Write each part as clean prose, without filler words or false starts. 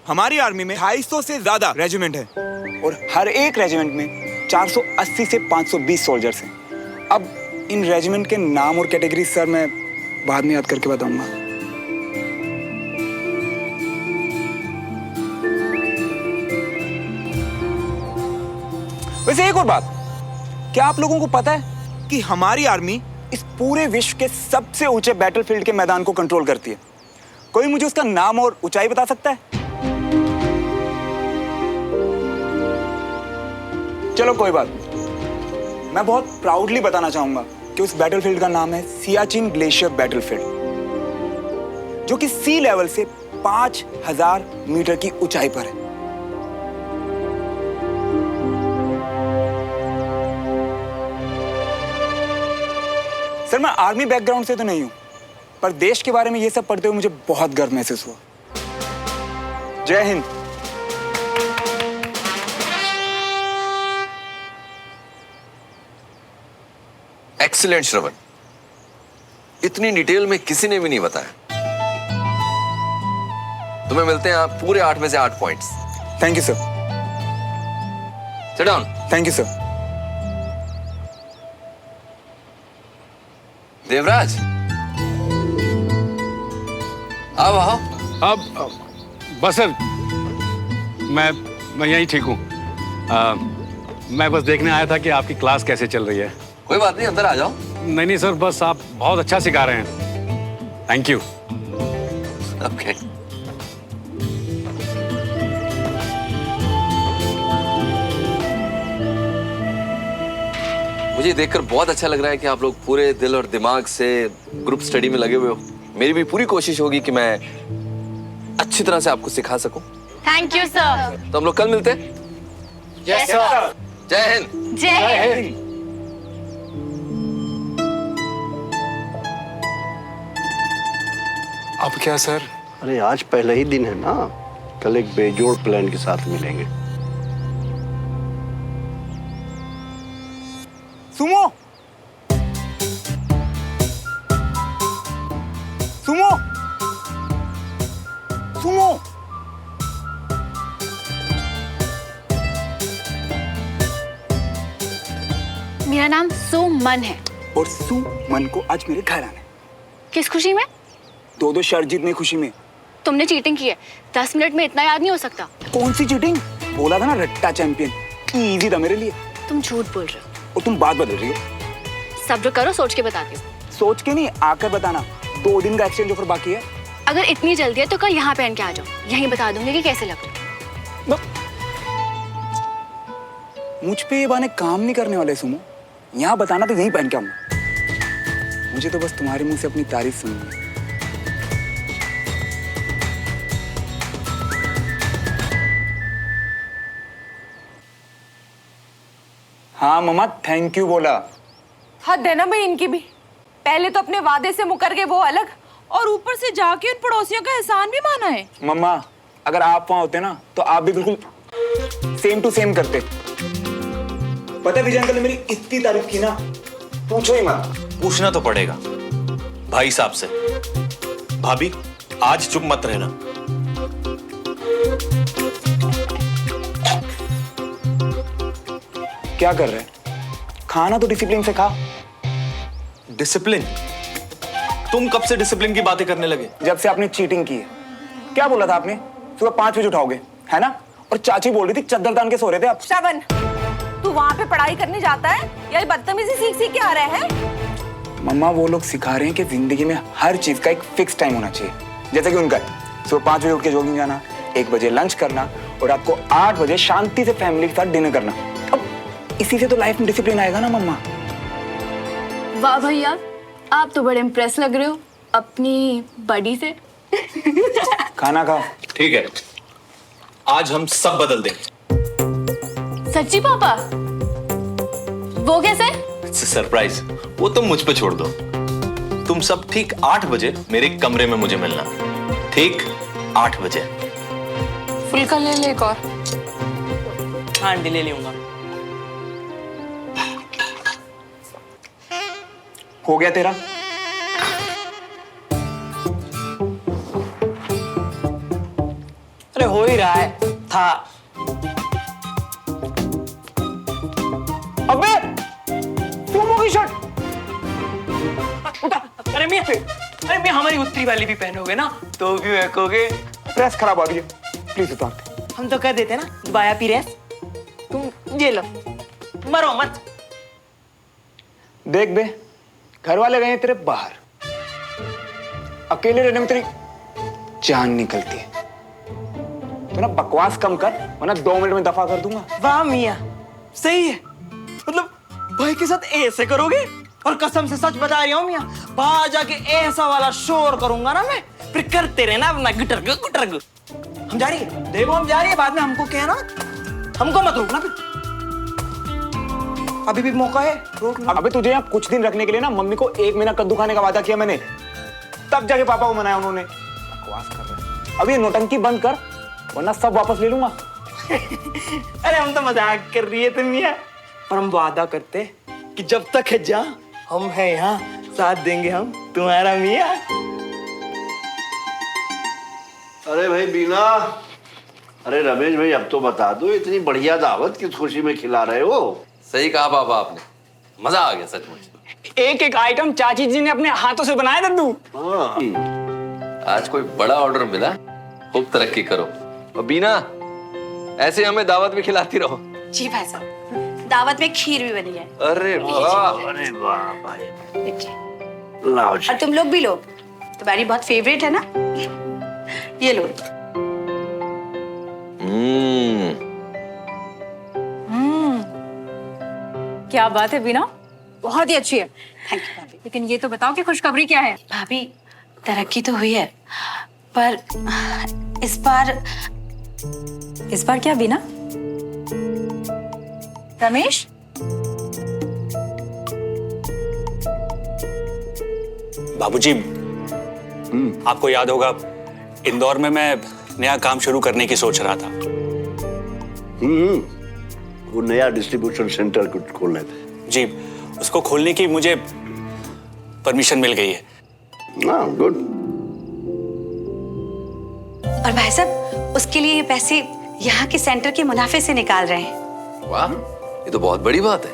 हमारी आर्मी में 250 से ज्यादा रेजिमेंट है और हर एक रेजिमेंट में 480 से 520 सोल्जर्स हैं। अब इन रेजिमेंट के नाम और कैटेगरी सर मैं बाद में याद करके बताऊंगा। वैसे एक और बात, क्या आप लोगों को पता है कि हमारी आर्मी इस पूरे विश्व के सबसे ऊंचे बैटलफील्ड के मैदान को कंट्रोल करती है? कोई मुझे उसका नाम और ऊंचाई बता सकता है? चलो कोई बात नहीं, मैं बहुत प्राउडली बताना चाहूंगा कि उस बैटलफील्ड का नाम है सियाचिन ग्लेशियर बैटलफील्ड, जो कि सी लेवल से 5000 मीटर की ऊंचाई पर है। सर, मैं आर्मी बैकग्राउंड से तो नहीं हूं, पर देश के बारे में ये सब पढ़ते हुए मुझे बहुत गर्व महसूस हुआ। जय हिंद। एक्सीलेंट श्रवण, इतनी डिटेल में किसी ने भी नहीं बताया। तुम्हें मिलते हैं आप पूरे 8 में से 8 points. Thank you sir. Sit down. Thank you sir. Devraj, आओ आओ। अब बस सर, मैं यहीं ठीक हूँ। मैं बस देखने आया था कि आपकी क्लास कैसे चल रही है। कोई बात नहीं, अंदर आ जाओ। नहीं सर, बस आप बहुत अच्छा सिखा रहे हैं। Thank you. ओके। मुझे देखकर बहुत अच्छा लग रहा है कि आप लोग पूरे दिल और दिमाग से ग्रुप स्टडी में लगे हुए हो। मेरी भी पूरी कोशिश होगी कि मैं अच्छी तरह से आपको सिखा सकूं। Thank you sir. तो हम लोग कल मिलते हैं। Yes sir. जय हिंद। जय हिंद। अब क्या सर? अरे आज पहला ही दिन है ना, कल एक बेजोड़ प्लान के साथ मिलेंगे। Sumo, Sumo, Sumo. मेरा नाम सुमन है। और सुमन को आज मेरे घर आना है। किस खुशी में? 2-2 शर्ट जीतने खुशी में। तुमने चीटिंग की है। 10 मिनट में इतना याद नहीं हो सकता। कौन सी चीटिंग? बोला था ना रट्टा चैंपियन। इजी था मेरे लिए। तुम झूठ बोल रहे हो। और तुम बात बदल रही हो। सब्र करो, सोच के बताती हूँ। सोच के नहीं, आकर बताना। 2 दिन का एक्सचेंज ऑफर बाकी है। अगर इतनी जल्दी है तो कल यहाँ पहन के आ जाओ, यहीं बता दूंगी कि कैसे लग। मुझ पे ये बहाने काम नहीं करने वाले सुमो। यहाँ बताना तो यहीं पहन के आऊंगा। मुझे तो बस तुम्हारे मुंह से अपनी तारीफ सुननी है। हाँ मम्मा, थैंक यू बोला। हद है ना भाई इनकी भी। पहले तो अपने वादे से मुकर गए वो अलग, और ऊपर से जाके उन पड़ोसियों का एहसान भी माना है। मम्मा, अगर आप वहां होते ना तो आप भी बिल्कुल सेम टू सेम करते। पता है विजय अंकल ने मेरी इतनी तारीफ की ना, पूछो ही मत। पूछना तो पड़ेगा भाई साहब से। भाभी, आज चुप मत रहना। क्या कर रहे हैं? खाना तो डिसिप्लिन से खा। डिसिप्लिन? तुम कब से डिसिप्लिन की बातें करने लगे? जब से आपने चीटिंग की है। क्या बोला था आपने? सुबह 5 बजे उठाओगे, है ना? और चाची बोल रही थी चद्दर तान के सो रहे थे आप। श्रवण, तू वहाँ पे पढ़ाई करने जाता है या ये बदतमीजी सीख सीख के आ रहे हैं? मम्मा, वो लोग सिखा रहे हैं कि जिंदगी में हर चीज का एक फिक्स टाइम होना चाहिए। जैसे कि उनका है, सुबह 5 बजे उठ के जॉगिंग जाना, 1 बजे लंच करना और रात को 8 बजे शांति से फैमिली के साथ डिनर करना। अब इसी से तो लाइफ में डिसिप्लिन आएगा ना मम्मा। वाह भैया, आप तो बड़े इम्प्रेस लग रहे हो अपनी बॉडी से। खाना खाओ। ठीक है, आज हम सब बदल देंगे। सच्ची पापा? वो कैसे? सरप्राइज, वो तुम मुझ पे छोड़ दो। तुम सब ठीक 8 बजे मेरे कमरे में मुझे मिलना। ठीक 8 बजे। फुल्का ले ले एक और। हाँ आंटी, ले लूंगा। हो गया तेरा? अरे हो हो ही रहा है था। अबे तुम होगी शर्ट। अरे मियां हमारी उत्तरी वाली भी पहनोगे ना तो भी महकोगे। प्रेस खराब आ रही है, प्लीज उतार दे। हम तो कह देते ना बाया पीरेस, तुम ये लो, मरो मत। देख बे, घर वाले गए हैं तेरे बाहर, अकेले रहने में तेरी जान निकलती है। तो ना बकवास कम कर, वरना 2 मिनट में दफा कर दूंगा। वाह मियां, सही है। मतलब भाई के साथ ऐसे करोगे? और कसम से सच बता रही हूँ मियां, बाहर जाके ऐसा वाला शोर करूंगा ना मैं, फिर करते रहना अपना गुटरग गुटरग। हम जा रही है, देखो हम जा रही है, बाद में हमको कहना, हमको मत रोकना फिर। अभी भी मौका है, रोक लो। अबे तुझे यहाँ कुछ दिन रखने के लिए ना मम्मी को 1 महीना कद्दू खाने का वादा किया मैंने, तब जाके पापा को मनाया उन्होंने। बकवास कर रहे हैं। अब ये नौटंकी बंद कर, वरना सब वापस ले लूंगा। अरे हम तो मजाक कर रही है तुम मियां, पर हम वादा करते कि जब तक है जा हम हैं यहाँ, साथ देंगे हम तुम्हारा मियां। अरे भाई बीना, अरे रमेश भाई अब तो बता दो, इतनी बढ़िया दावत किस खुशी में खिला रहे हो? सही कहा पापा आपने, मजा आ गया सचमुच। एक एक आइटम चाची जी ने अपने हाथों से बनाया दद्दू। आज कोई बड़ा ऑर्डर मिला, खूब तरक्की करो। और बीना, ऐसे हमें दावत भी खिलाती रहो। जी भाई साहब, दावत में खीर भी बनी है। अरे वाह, अरे वाह भाई, देखिए, लाओ जी। और तुम लोग भी लो, तुम्हारी बहुत फेवरेट है ना, ये लो। क्या बात है बीना, बहुत ही अच्छी है। थैंक यू भाभी। लेकिन ये तो बताओ कि खुशखबरी क्या है? भाभी तरक्की तो हुई है, पर इस बार क्या बीना? रमेश, बाबूजी, आपको याद होगा इंदौर में मैं नया काम शुरू करने की सोच रहा था। वो नया डिस्ट्रीब्यूशन सेंटर कुछ खोलने थे। जी, उसको खोलने की मुझे परमिशन मिल गई है। हाँ, गुड। और भाई साहब उसके लिए ये पैसे यहाँ के सेंटर के मुनाफे से निकाल रहे हैं। वाह, ये तो बहुत बड़ी बात है।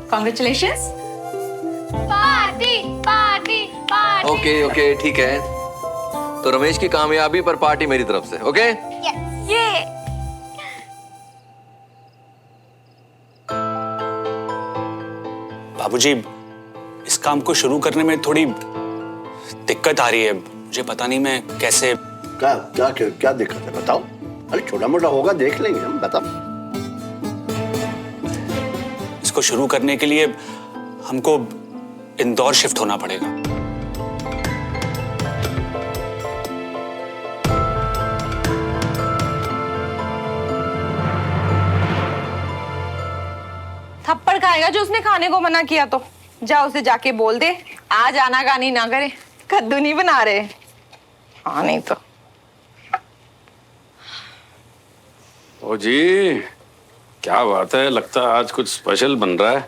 Congratulations. Party party party. Okay okay, ठीक है। तो रमेश की कामयाबी पर पार्टी मेरी तरफ से, ओके? ये बाबूजी, इस काम को शुरू करने में थोड़ी दिक्कत आ रही है। मुझे पता नहीं मैं कैसे। क्या क्या क्या दिक्कत है बताओ? अरे छोटा मोटा होगा, देख लेंगे हम, बताओ। इसको शुरू करने के लिए हमको इंदौर शिफ्ट होना पड़ेगा। थप्पड़ खाएगा जो उसने खाने को मना किया तो। जा उसे जाके बोल दे, आज आनाकानी ना करे, कद्दू नहीं बना रहे। हाँ नहीं तो। ओ जी, क्या बात है, लगता है आज कुछ स्पेशल बन रहा है।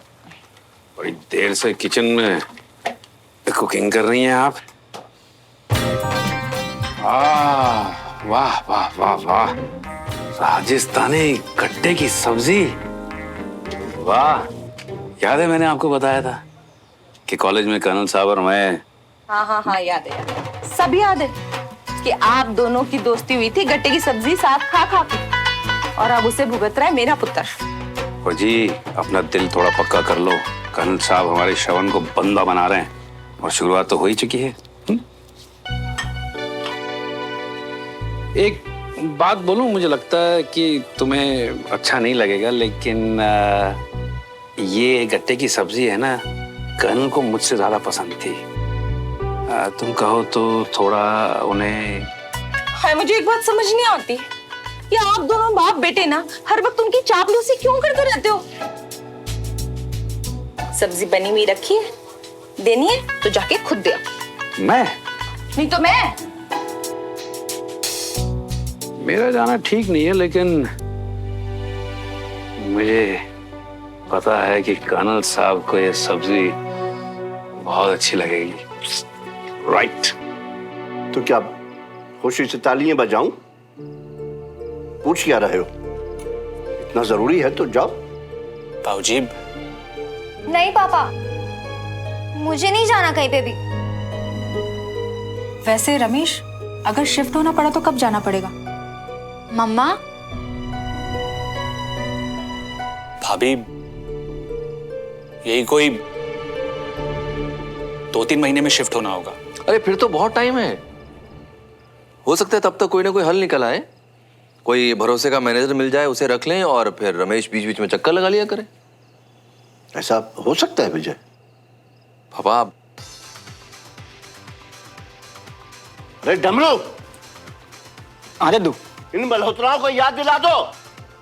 बड़ी देर से किचन में कुकिंग कर रही हैं आप। वाह वाह वाह वाह, राजस्थानी गट्टे की सब्जी। वाह, याद है मैंने आपको बताया था कि कॉलेज में कर्नल साहब और मैं। हाँ याद है, सब याद है कि आप दोनों की दोस्ती हुई थी गट्टे की सब्जी साथ खा खा के, और अब उसे भुगत रहा है मेरा पुत्र। ओ जी, अपना दिल थोड़ा पक्का कर लो। कर्नल साहब हमारे श्रवण को बंदा बना रहे हैं और शुरुआत तो हो ही चुकी है। एक बात बोलूं, मुझे लगता है कि तुम्हें अच्छा नहीं लगेगा, लेकिन ये गट्टे की सब्जी है ना, कर्नल को मुझसे ज्यादा पसंद थी। तुम कहो तो थोड़ा उन्हें। हाय, मुझे एक बात समझ नहीं आती, ये आप दोनों बाप बेटे ना हर वक्त उनकी चापलूसी क्यों करते रहते हो? सब्जी बनी हुई रखी है, देनी है तो जाके खुद दे आओ। मैं? नहीं तो मैं। मेरा जाना ठीक नहीं है, लेकिन मुझे पता है कि कर्नल साहब को ये सब्जी बहुत अच्छी लगेगी। राइट। तो क्या खुशी से तालियां बजाऊं? पूछ क्या रहे हो? इतना जरूरी है तो जाओ। बाबूजी, नहीं पापा, मुझे नहीं जाना कहीं पे भी। वैसे रमेश, अगर शिफ्ट होना पड़ा तो कब जाना पड़ेगा? मम्मा, भाभी, यही कोई 2-3 महीने में शिफ्ट होना होगा। अरे फिर तो बहुत टाइम है, हो सकता है तब तक कोई ना कोई हल निकल आए। कोई भरोसे का मैनेजर मिल जाए, उसे रख लें और फिर रमेश बीच बीच में चक्कर लगा लिया करे। ऐसा हो सकता है विजय? पापा, अरे डमरू, हाँ दद्दू। इन मल्होत्राओं को याद दिला दो,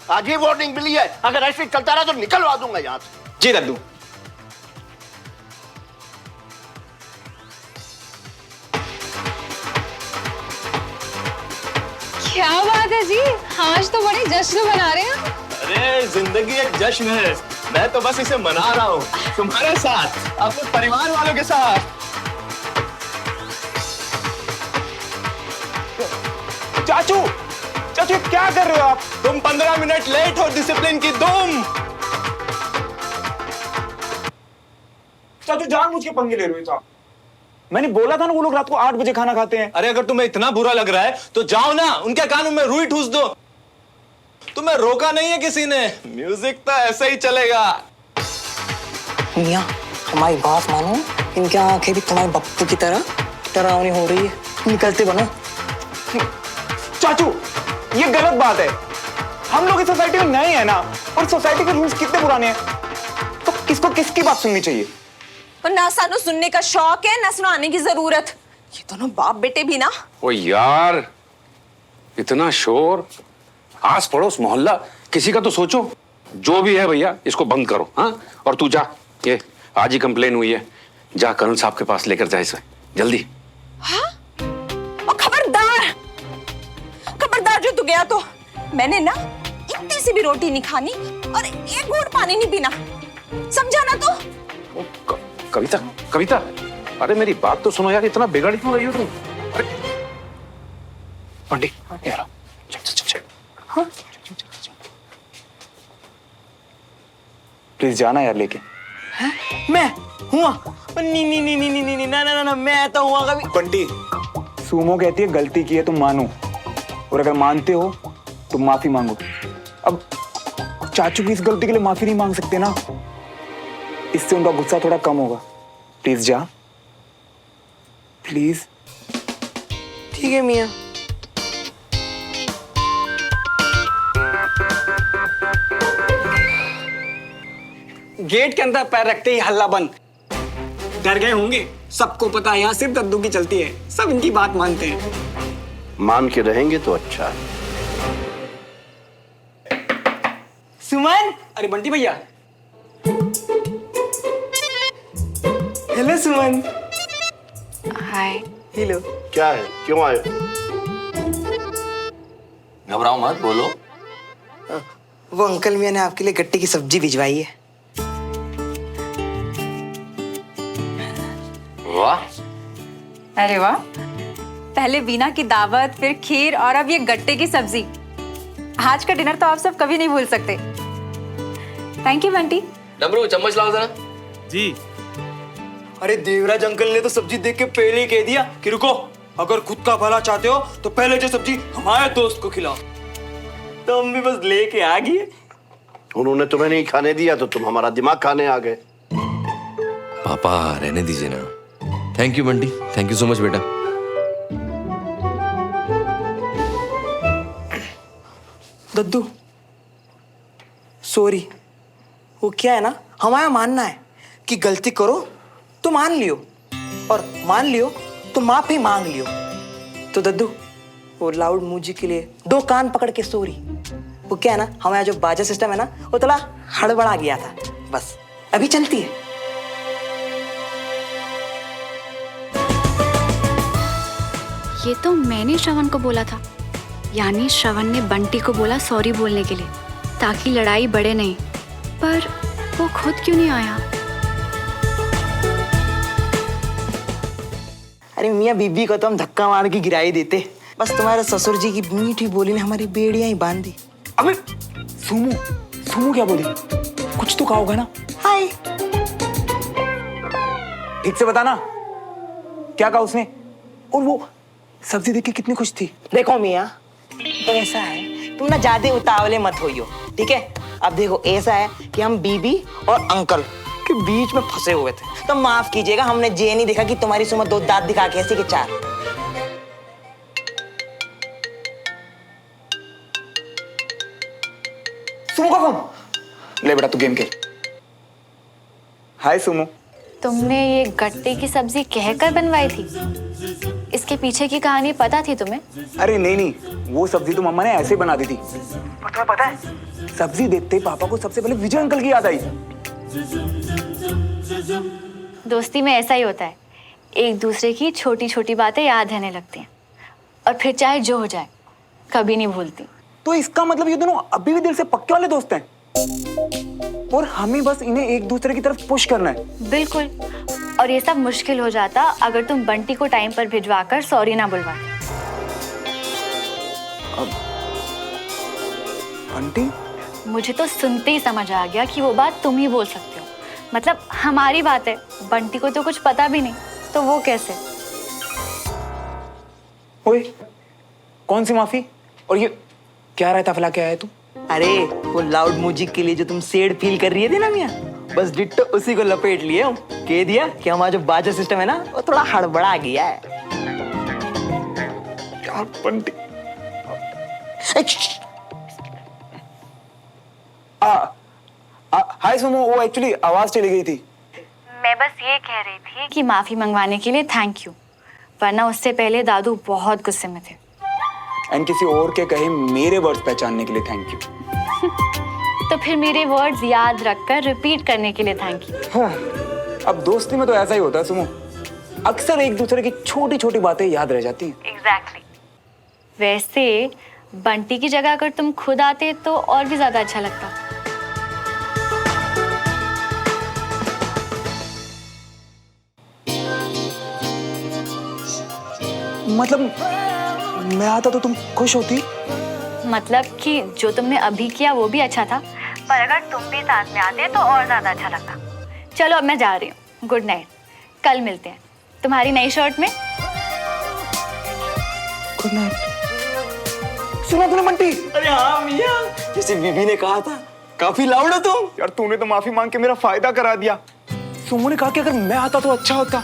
आज ही वार्निंग मिली है, अगर ऐसे चलता रहा तो निकलवा दूंगा यहाँ से। जी दद्दू। क्या बात है जी, आज तो बड़े जश्न मना रहे हैं। अरे जिंदगी एक जश्न है, मैं तो बस इसे मना रहा हूँ तुम्हारे साथ, अपने परिवार वालों के साथ। चाचू, चाचू क्या कर रहे हो आप? तुम 15 मिनट लेट हो डिसिप्लिन की दुम। चाचू जानबूझ के पंगे ले रहे हो आप। मैंने बोला था ना वो लोग रात को 8 बजे खाना खाते हैं। अरे अगर तुम्हें इतना बुरा लग रहा है तो जाओ ना, उनके कानों में रुई ठूस दो। तुम्हें रोका नहीं है किसी ने, म्यूजिक तो ऐसे ही चलेगा। मियाँ, हमारी बात मानो, इनकी आंखें भी तुम्हारे बप्पू की तरह डरावनी हो रही है, निकलते बनो। चाचू, ये गलत बात है। हम लोग इस सोसाइटी में नए हैं ना, और सोसाइटी के रूल्स कितने पुराने हैं, तो किसको किसकी बात सुननी चाहिए? और ना सानू सुनने का शौक है, ना सुनाने की जरूरत। ये दोनों बाप बेटे भी ना। ओ यार, इतना शोर, आस पड़ोस मोहल्ला, किसी का तो सोचो। जो भी है भैया, इसको बंद करो। हाँ, और तू जा, ये आज ही कंप्लेन हुई है, जा कर्नल साहब के पास लेकर जा इसे जल्दी। हाँ? और खबरदार, खबरदार जो तू गया तो मैंने ना इतनी सी भी रोटी नहीं खानी और एक घूंट पानी नहीं पीना, समझा ना तू? कविता, कविता, अरे मेरी बात तो सुनो यार, इतना बिगड़ क्यों रही हो तुम? अरे बंटी, यार चल चल चल चल। हाँ? प्लीज जाना यार लेके। मैं हुआ? नहीं नहीं नहीं नहीं नहीं नहीं, ना ना ना, मैं तो हुआ कभी। बंटी, सुमो कहती है गलती की है तो मानो, और अगर मानते हो तो माफी मांगो। अब चाचू की इस गलती के लिए माफी नहीं मांग सकते ना, इससे उनका गुस्सा थोड़ा कम होगा। प्लीज जा, प्लीज। ठीक है मियाँ। गेट के अंदर पैर रखते ही हल्ला बंद। डर गए होंगे, सबको पता है यहाँ सिर्फ दद्दू की चलती है, सब इनकी बात मानते हैं। मान के रहेंगे तो अच्छा है। सुमन, अरे बंटी भैया। हेलो सुमन। हाय। हेलो। क्या है, क्यों आए? घबराओ मत, बोलो। वो अंकल मियाँ ने आपके लिए गट्टे की सब्जी भिजवाई है। वाह, अरे वाह, पहले वीना की दावत, फिर खीर और अब ये गट्टे की सब्जी। आज का डिनर तो आप सब कभी नहीं भूल सकते। Thank you Bunty. डमरू, चम्मच लाओ जरा। जी। अरे देवराज अंकल ने तो सब्जी देख के पहले ही कह दिया कि रुको, अगर खुद का भला चाहते हो तो पहले जो सब्जी हमारे दोस्त को खिलाओ। तो हम भी बस लेके आ गए। उन्होंने तुम्हें नहीं खाने दिया तो तुम हमारा दिमाग खाने आ गए। पापा रहने दीजिए ना। Thank you Bunty, thank you so much बेटा। दद्दू, सॉरी। वो क्या है ना, हमारा मानना है कि गलती करो तो मान लियो, और मान लियो तो माफी मांग लियो। तो दद्दू, वो लाउड म्यूजिक के लिए 2 कान पकड़ के सॉरी। वो क्या है ना, हमारा जो बाजा सिस्टम है ना, वो थोड़ा हड़बड़ा गया था, बस अभी चलती है। ये तो मैंने श्रवण को बोला था, यानी श्रवण ने बंटी को बोला सॉरी बोलने के लिए, ताकि लड़ाई बढ़े नहीं। पर वो खुद क्यों नहीं आया? अरे मियाँ बीबी को तो हम धक्का मार के गिरा ही देते, बस तुम्हारे ससुर जी की मीठी बोली ने हमारी बेड़ियां ही बांध दी। अबे सुमो, सुमो क्या बोली? कुछ तो कहा होगा ना? हाय। ठीक से बता ना, क्या कहा उसने? और वो सब्जी देख के कितनी खुश थी। देखो मियाँ, तो ऐसा है, तुम ना ज्यादा उतावले मत होइयो, ठीक है? अब देखो ऐसा है कि हम बीबी और अंकल के बीच में फंसे हुए थे, तो माफ कीजिएगा, हमने ये नहीं देखा कि तुम्हारी सुमत 2 दांत दिखा के ऐसे के 4। सुमो का फोन ले बेटा, तू गेम खेल। हाय सुमो। तुमने ये गट्टे की सब्जी कहकर बनवाई थी? इसके पीछे की कहानी पता थी तुम्हें? अरे नहीं नहीं, वो सब्जी तो मम्मा ने ऐसे बना दी थी। पर तुम्हें पता है, सब्जी देखते ही पापा को सबसे पहले विजय अंकल की याद आई। दोस्ती में ऐसा ही होता है, एक दूसरे की छोटी छोटी बातें याद रहने लगती हैं और फिर चाहे जो हो जाए कभी नहीं भूलती। तो इसका मतलब ये दोनों अभी भी दिल से पक्के वाले दोस्त हैं और हमें बस इन्हें एक दूसरे की तरफ पुश करना है। बिल्कुल, और ये सब मुश्किल हो जाता अगर तुम बंटी को टाइम पर भिजवाकर सॉरी ना बुलवाते। बंटी? मुझे तो सुनते ही समझ आ गया कि वो बात तुम ही बोल सकते हो। मतलब हमारी बात है, बंटी को तो कुछ पता भी नहीं, तो वो कैसे? ओए, कौन सी माफी? और ये क्या रहता फला क्या है तू? अरे वो लाउड म्यूजिक के लिए जो तुम सेड फील कर रही थी ना मियाँ, बस डिट्टो उसी को लपेट लिए हम। कह दिया कि हमारा जो बाजा सिस्टम है ना, वो थोड़ा हड़बड़ा गया है। यार बंटी। हाय सुमो, वो एक्चुअली आवाज चली गई थी। मैं बस ये कह रही थी कि माफी मंगवाने के लिए थैंक यू, वरना उससे पहले दादू बहुत गुस्से में थे। एंड किसी और के कहे मेरे वर्ड्स पहचानने के लिए थैंक यू। तो फिर मेरे वर्ड्स याद रखकर रिपीट करने के लिए थैंक यू। हाँ, अब दोस्ती में तो ऐसा ही होता है सुमो, अक्सर एक दूसरे की छोटी छोटी बातें याद रह जाती हैं। एग्जैक्टली। वैसे बंटी की जगह अगर तुम खुद आते तो और भी ज्यादा अच्छा लगता। मतलब मैं आता तो तुम खुश होती? मतलब कि जो तुमने अभी किया वो भी अच्छा था, पर अगर तुम भी साथ में आते तो और ज्यादा अच्छा लगता। चलो अब मैं जा रही हूँ, गुड नाइट, कल मिलते हैं तुम्हारी नई शर्ट में। Good night. सुना तूने बंटी? अरे हाँ मियाँ, जैसे बीबी ने कहा था, काफी लाउड हो तुम। यार तूने तो माफी मांग के मेरा फायदा करा दिया। सुमो ने कहा कि अगर मैं आता तो अच्छा होता,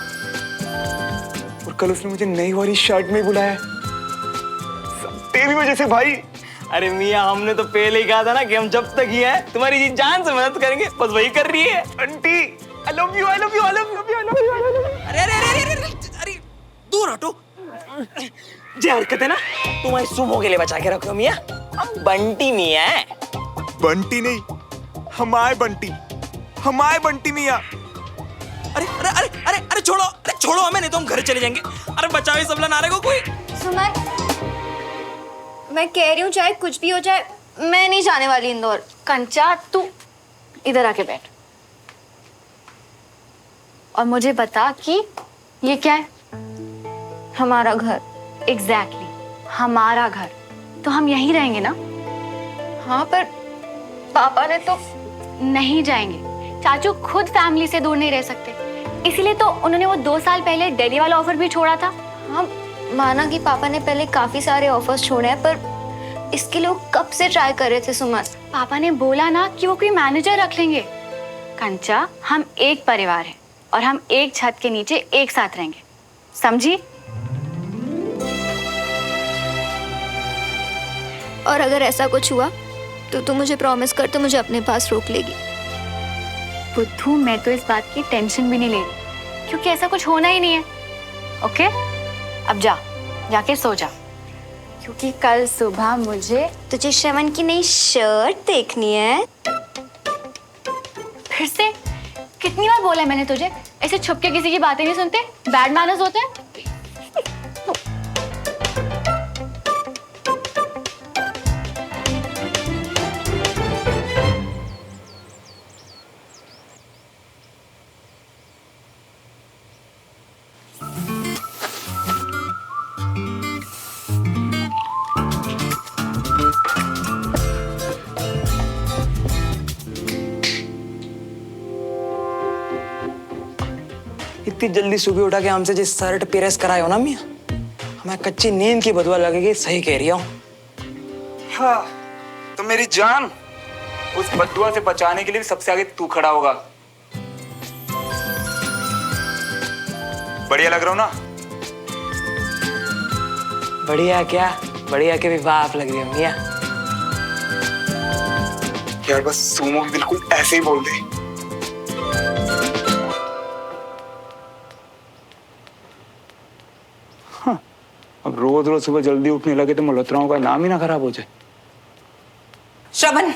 और कल उसने मुझे नई वाली शर्ट में बुलाया, सब तेरी वजह से भाई। अरे मियाँ, हमने तो पहले ही कहा था ना कि हम जब तक ही हैं तुम्हारी जी जान से मदद करेंगे, बस वही कर रही है। Bunty, I love you, I love you, I love you, I love you. अरे अरे अरे अरे अरे दूर हटो। ये हरकत है ना तुम्हारी सुमो के लिए बचा के रखो मियाँ, हम बंटी मियाँ है। बंटी नहीं, हमारे बंटी, हमारे बंटी मियाँ। अरे अरे अरे अरे अरे छोड़ो हमें, नहीं तो हम घर चले जाएंगे। अरे बचाओ इस सबला नारे को कोई। सुमन, मैं कह रही हूँ चाहे कुछ भी हो जाए, मैं नहीं जाने वाली इंदौर। कंचा तू इधर आके बैठ और मुझे बता कि ये क्या है? हमारा घर। एग्जैक्टली, हमारा घर, तो हम यहीं रहेंगे ना? हाँ, पर पापा ने तो। नहीं जाएंगे, चाचू खुद फैमिली से दूर नहीं रह सकते, इसीलिए तो उन्होंने वो 2 साल पहले दिल्ली वाला ऑफर भी छोड़ा था। हाँ, माना कि पापा ने पहले काफी सारे ऑफर्स छोड़े हैं, पर इसके लिए कब से ट्राई कर रहे थे सुमन। पापा ने बोला ना कि वो कोई मैनेजर रख लेंगे। कंचा, हम एक परिवार है और हम एक छत के नीचे एक साथ रहेंगे, समझी? और अगर ऐसा कुछ हुआ तो तू मुझे प्रॉमिस कर, तो मुझे अपने पास रोक लेगी। बुद्धू, मैं तो इस बात की टेंशन भी नहीं ले रही, क्योंकि ऐसा कुछ होना ही नहीं है। ओके, अब जाके सो जा, क्योंकि कल सुबह मुझे तुझे श्रवण की नई शर्ट देखनी है। फिर से? कितनी बार बोला है मैंने तुझे, ऐसे छुप के किसी की बातें नहीं सुनते, बैड मैनर्स होते हैं। इतनी जल्दी सुबह उठा के हमसे जिस शर्ट प्रेस कराए हो ना मियाँ, हमें कच्ची नींद की बदवा लगेगी। सही कह रही हूँ। हाँ, तो मेरी जान, उस बददुआ से बचाने के लिए भी सबसे आगे तू खड़ा होगा। बढ़िया लग रहा हूँ ना? बढ़िया क्या, बढ़िया के भी बाप लग रही हो मियाँ। यार बस सुमो भी बिल्कुल ऐसे ही बोल दे। हाँ, अब रोज रोज सुबह जल्दी उठने लगे तो मल्होत्राओं का नाम ही ना खराब हो जाए। श्रवण,